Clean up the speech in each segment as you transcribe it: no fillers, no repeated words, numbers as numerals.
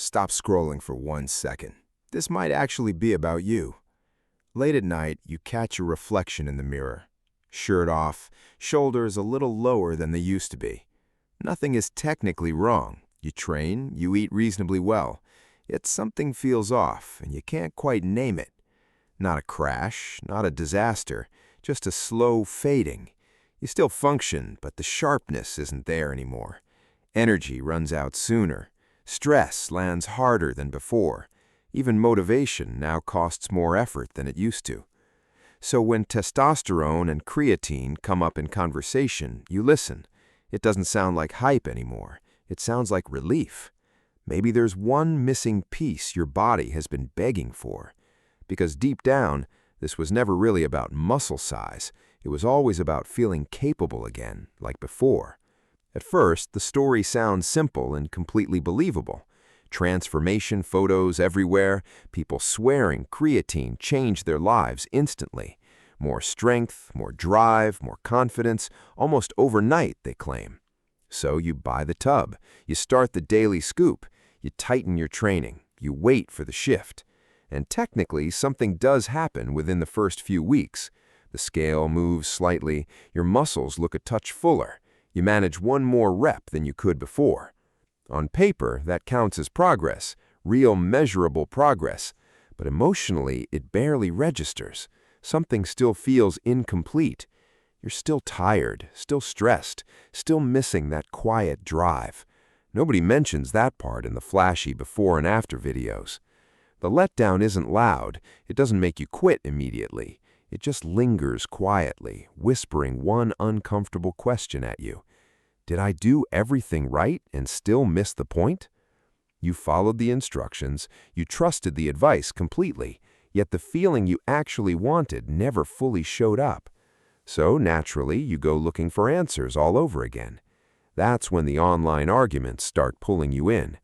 Stop scrolling for 1 second. This might actually be about you. Late at night, you catch your reflection in the mirror. Shirt off, shoulders a little lower than they used to be. Nothing is technically wrong. You train, you eat reasonably well. Yet something feels off, and you can't quite name it. Not a crash, not a disaster, just a slow fading. You still function, but the sharpness isn't there anymore. Energy runs out sooner. Stress lands harder than before. Even motivation now costs more effort than it used to. So when testosterone and creatine come up in conversation, you listen. It doesn't sound like hype anymore. It sounds like relief. Maybe there's one missing piece your body has been begging for. Because deep down, this was never really about muscle size. It was always about feeling capable again, like before. At first, the story sounds simple and completely believable. Transformation photos everywhere, people swearing creatine changed their lives instantly. More strength, more drive, more confidence, almost overnight, they claim. So you buy the tub, you start the daily scoop, you tighten your training, you wait for the shift. And technically, something does happen within the first few weeks. The scale moves slightly, your muscles look a touch fuller, you manage one more rep than you could before. On paper, that counts as progress, real measurable progress, but emotionally, it barely registers. Something still feels incomplete. You're still tired, still stressed, still missing that quiet drive. Nobody mentions that part in the flashy before and after videos. The letdown isn't loud. It doesn't make you quit immediately. It just lingers quietly, whispering one uncomfortable question at you. Did I do everything right and still miss the point? You followed the instructions, you trusted the advice completely, yet the feeling you actually wanted never fully showed up. So naturally, you go looking for answers all over again. That's when the online arguments start pulling you in.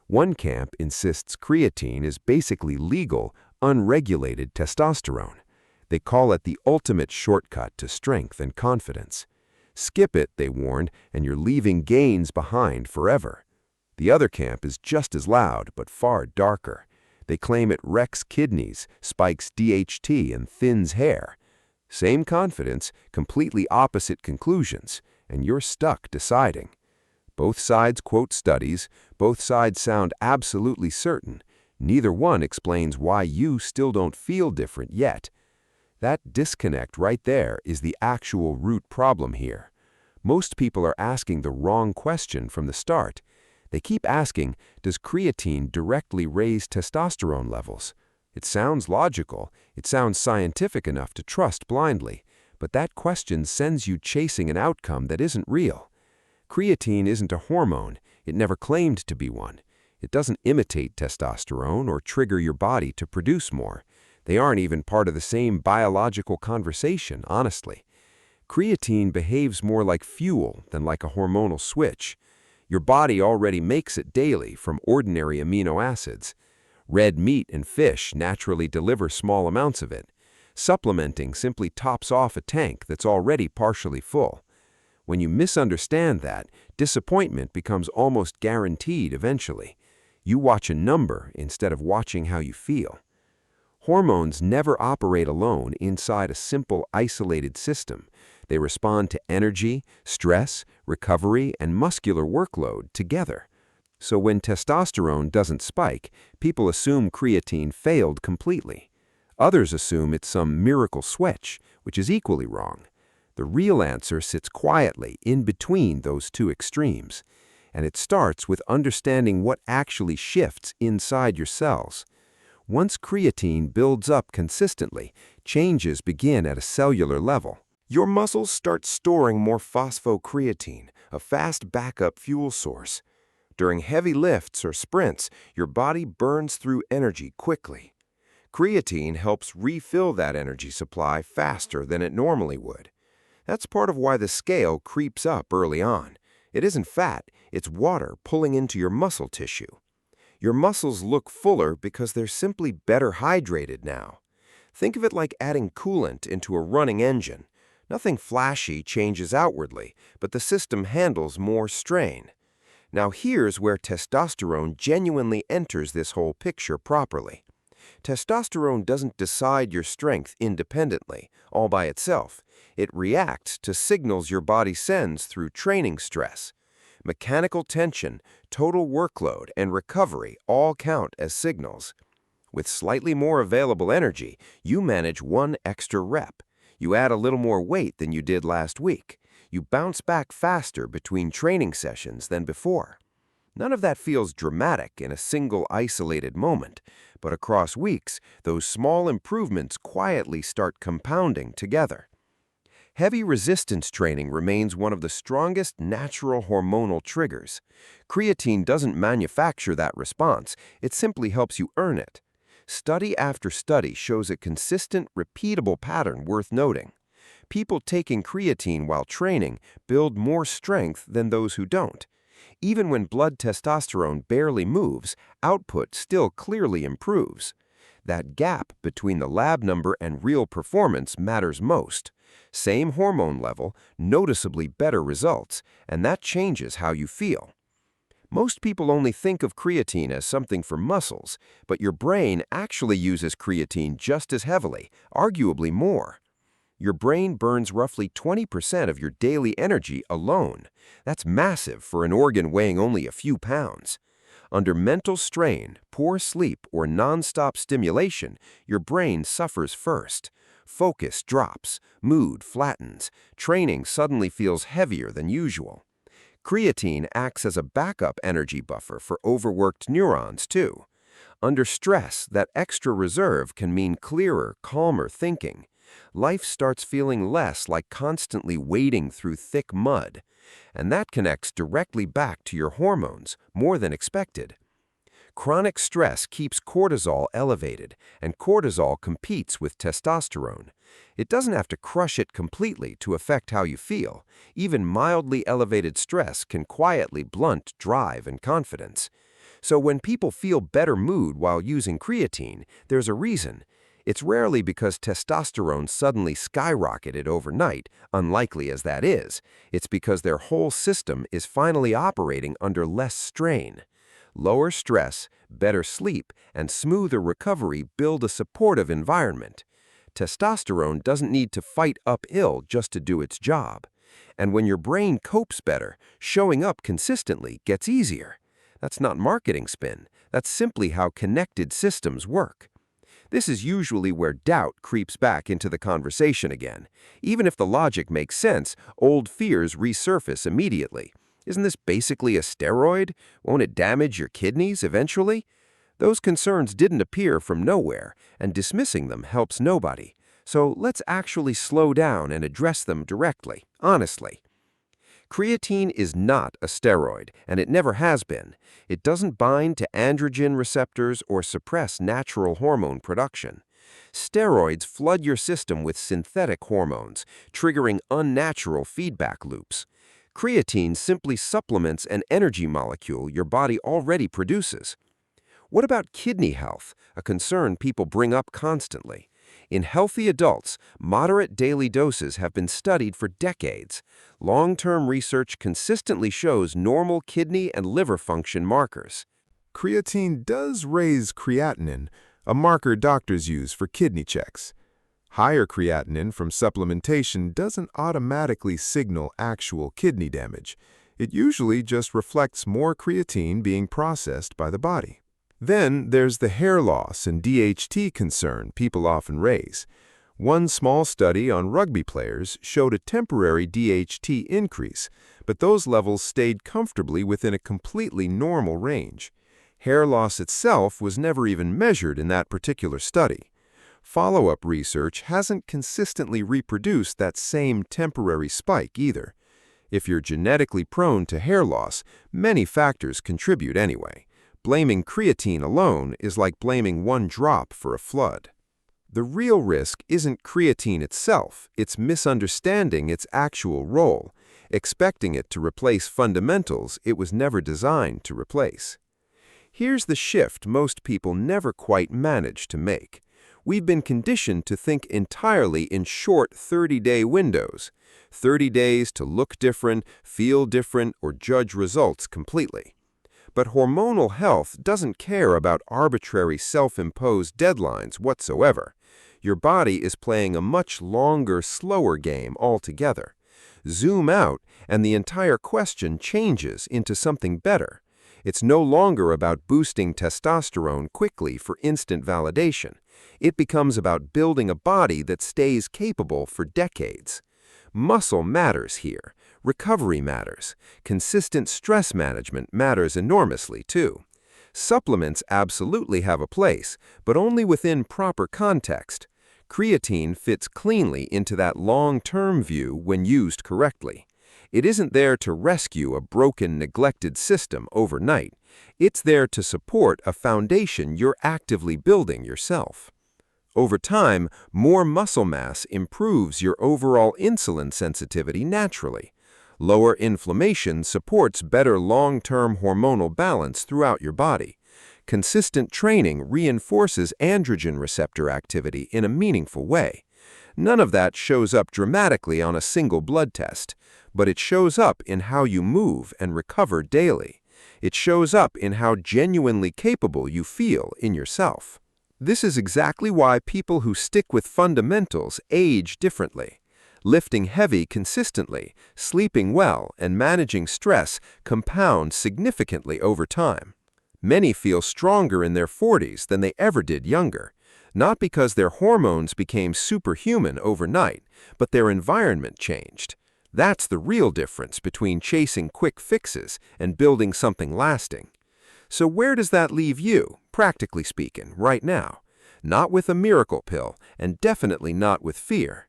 One camp insists creatine is basically legal, unregulated testosterone. They call it the ultimate shortcut to strength and confidence. Skip it, they warned, and you're leaving gains behind forever. The other camp is just as loud, but far darker. They claim it wrecks kidneys, spikes DHT, and thins hair. Same confidence, completely opposite conclusions, and you're stuck deciding. Both sides quote studies, both sides sound absolutely certain. Neither one explains why you still don't feel different yet. That disconnect right there is the actual root problem here. Most people are asking the wrong question from the start. They keep asking, does creatine directly raise testosterone levels? It sounds logical, it sounds scientific enough to trust blindly, but that question sends you chasing an outcome that isn't real. Creatine isn't a hormone, it never claimed to be one. It doesn't imitate testosterone or trigger your body to produce more. They aren't even part of the same biological conversation, honestly. Creatine behaves more like fuel than like a hormonal switch. Your body already makes it daily from ordinary amino acids. Red meat and fish naturally deliver small amounts of it. Supplementing simply tops off a tank that's already partially full. When you misunderstand that, disappointment becomes almost guaranteed eventually. You watch a number instead of watching how you feel. Hormones never operate alone inside a simple, isolated system. They respond to energy, stress, recovery, and muscular workload together. So when testosterone doesn't spike, people assume creatine failed completely. Others assume it's some miracle switch, which is equally wrong. The real answer sits quietly in between those two extremes, and it starts with understanding what actually shifts inside your cells. Once creatine builds up consistently, changes begin at a cellular level. Your muscles start storing more phosphocreatine, a fast backup fuel source. During heavy lifts or sprints, your body burns through energy quickly. Creatine helps refill that energy supply faster than it normally would. That's part of why the scale creeps up early on. It isn't fat, it's water pulling into your muscle tissue. Your muscles look fuller because they're simply better hydrated now. Think of it like adding coolant into a running engine. Nothing flashy changes outwardly, but the system handles more strain. Now here's where testosterone genuinely enters this whole picture properly. Testosterone doesn't decide your strength independently, all by itself. It reacts to signals your body sends through training stress. Mechanical tension, total workload, and recovery all count as signals. With slightly more available energy, you manage one extra rep. You add a little more weight than you did last week. You bounce back faster between training sessions than before. None of that feels dramatic in a single isolated moment, but across weeks, those small improvements quietly start compounding together. Heavy resistance training remains one of the strongest natural hormonal triggers. Creatine doesn't manufacture that response, it simply helps you earn it. Study after study shows a consistent, repeatable pattern worth noting. People taking creatine while training build more strength than those who don't. Even when blood testosterone barely moves, output still clearly improves. That gap between the lab number and real performance matters most. Same hormone level, noticeably better results, and that changes how you feel. Most people only think of creatine as something for muscles, but your brain actually uses creatine just as heavily, arguably more. Your brain burns roughly 20% of your daily energy alone. That's massive for an organ weighing only a few pounds. Under mental strain, poor sleep, or nonstop stimulation, your brain suffers first. Focus drops, mood flattens, training suddenly feels heavier than usual. Creatine acts as a backup energy buffer for overworked neurons, too. Under stress, that extra reserve can mean clearer, calmer thinking. Life starts feeling less like constantly wading through thick mud, and that connects directly back to your hormones, more than expected. Chronic stress keeps cortisol elevated, and cortisol competes with testosterone. It doesn't have to crush it completely to affect how you feel. Even mildly elevated stress can quietly blunt drive and confidence. So when people feel better mood while using creatine, there's a reason. It's rarely because testosterone suddenly skyrocketed overnight, unlikely as that is. It's because their whole system is finally operating under less strain. Lower stress, better sleep, and smoother recovery build a supportive environment. Testosterone doesn't need to fight uphill just to do its job. And when your brain copes better, showing up consistently gets easier. That's not marketing spin. That's simply how connected systems work. This is usually where doubt creeps back into the conversation again. Even if the logic makes sense, old fears resurface immediately. Isn't this basically a steroid? Won't it damage your kidneys eventually? Those concerns didn't appear from nowhere, and dismissing them helps nobody. So let's actually slow down and address them directly, honestly. Creatine is not a steroid, and it never has been. It doesn't bind to androgen receptors or suppress natural hormone production. Steroids flood your system with synthetic hormones, triggering unnatural feedback loops. Creatine simply supplements an energy molecule your body already produces. What about kidney health, a concern people bring up constantly? In healthy adults, moderate daily doses have been studied for decades. Long-term research consistently shows normal kidney and liver function markers. Creatine does raise creatinine, a marker doctors use for kidney checks. Higher creatinine from supplementation doesn't automatically signal actual kidney damage. It usually just reflects more creatine being processed by the body. Then there's the hair loss and DHT concern people often raise. One small study on rugby players showed a temporary DHT increase, but those levels stayed comfortably within a completely normal range. Hair loss itself was never even measured in that particular study. Follow-up research hasn't consistently reproduced that same temporary spike either. If you're genetically prone to hair loss, many factors contribute anyway. Blaming creatine alone is like blaming one drop for a flood. The real risk isn't creatine itself, it's misunderstanding its actual role, expecting it to replace fundamentals it was never designed to replace. Here's the shift most people never quite manage to make. We've been conditioned to think entirely in short 30-day windows. 30 days to look different, feel different, or judge results completely. But hormonal health doesn't care about arbitrary self-imposed deadlines whatsoever. Your body is playing a much longer, slower game altogether. Zoom out, and the entire question changes into something better. It's no longer about boosting testosterone quickly for instant validation. It becomes about building a body that stays capable for decades. Muscle matters here. Recovery matters. Consistent stress management matters enormously, too. Supplements absolutely have a place, but only within proper context. Creatine fits cleanly into that long-term view when used correctly. It isn't there to rescue a broken, neglected system overnight. It's there to support a foundation you're actively building yourself. Over time, more muscle mass improves your overall insulin sensitivity naturally. Lower inflammation supports better long-term hormonal balance throughout your body. Consistent training reinforces androgen receptor activity in a meaningful way. None of that shows up dramatically on a single blood test, but it shows up in how you move and recover daily. It shows up in how genuinely capable you feel in yourself. This is exactly why people who stick with fundamentals age differently. Lifting heavy consistently, sleeping well, and managing stress compound significantly over time. Many feel stronger in their 40s than they ever did younger, not because their hormones became superhuman overnight, but their environment changed. That's the real difference between chasing quick fixes and building something lasting. So where does that leave you, practically speaking, right now? Not with a miracle pill, and definitely not with fear.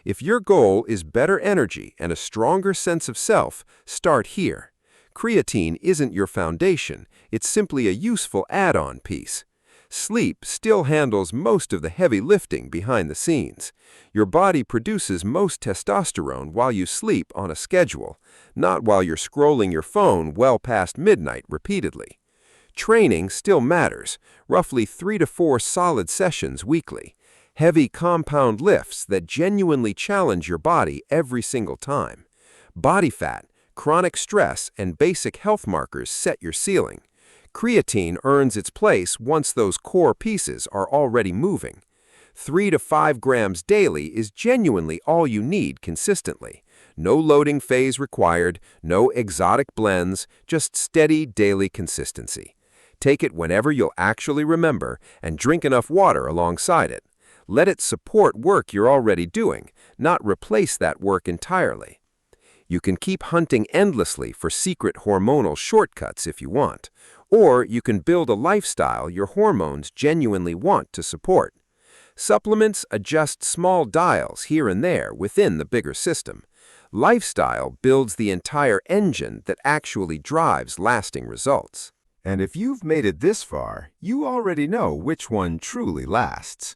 If your goal is better energy and a stronger sense of self, start here. Creatine isn't your foundation, it's simply a useful add-on piece. Sleep still handles most of the heavy lifting behind the scenes. Your body produces most testosterone while you sleep on a schedule, not while you're scrolling your phone well past midnight repeatedly. Training still matters, roughly 3 to 4 solid sessions weekly. Heavy compound lifts that genuinely challenge your body every single time. Body fat, chronic stress, and basic health markers set your ceiling. Creatine earns its place once those core pieces are already moving. 3 to 5 grams daily is genuinely all you need consistently. No loading phase required, no exotic blends, just steady daily consistency. Take it whenever you'll actually remember and drink enough water alongside it. Let it support work you're already doing, not replace that work entirely. You can keep hunting endlessly for secret hormonal shortcuts if you want, or you can build a lifestyle your hormones genuinely want to support. Supplements adjust small dials here and there within the bigger system. Lifestyle builds the entire engine that actually drives lasting results. And if you've made it this far, you already know which one truly lasts.